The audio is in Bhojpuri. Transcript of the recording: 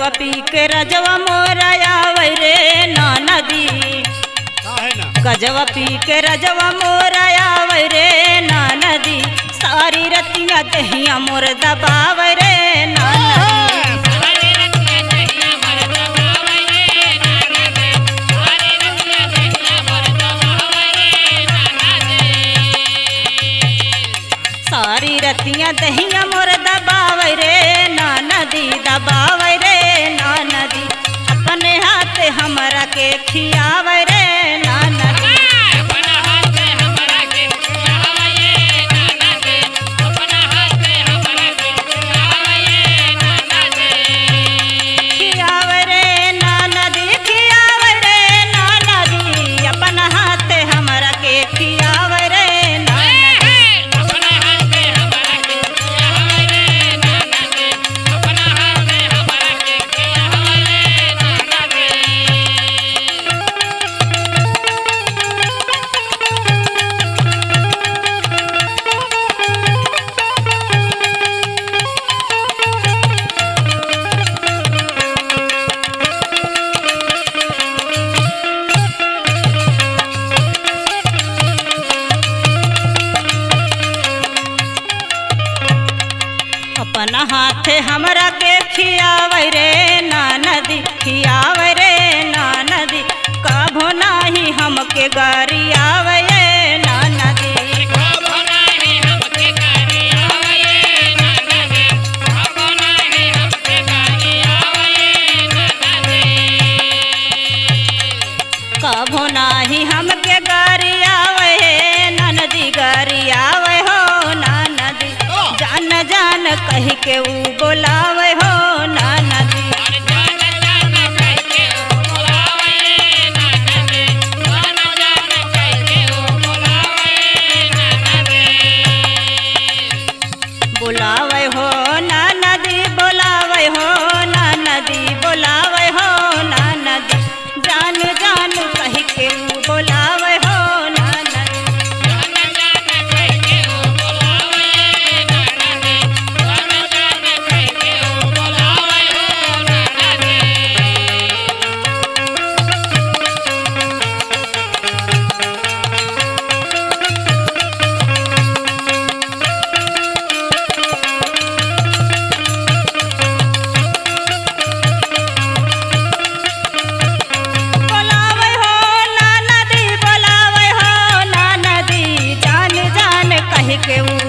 गजवा पी के रजवा मोरा आवे रे ना नदी। गजवा पी के रजवा मोरा आवे रे ना नदी। सारी रतिया दहिया मोर दबावे रे ना सारी रतिया दहिया मोर दबावे रे ना नदी। दबावे रे ना नदी। अपने हाथ हमरा के खियावे रे ना नदी। खियावे रे ना नदी। खियावे रे ना नदी। अपना हाथ हमरा के खियावे रे ना अपना हाथ हमरा के खियावे रे ना नदी। खियावे रे ना नदी। कभो नाही हमके गरियावे ना नदी। कभो नाही हमके गरियावे ना नदी। गरियावे हो ना नदी। जान जान कह के ऊ बोलावे हो ना नदी। बोलावे हो ना नदी। बोलावे हो ना नदी। बोलावे हो ना नदी। जान जान कह के ऊ बोलावे हो ना नदी। बोलावे हो ना नदी। बोलावे हो ना नदी। जान जान कह के ऊ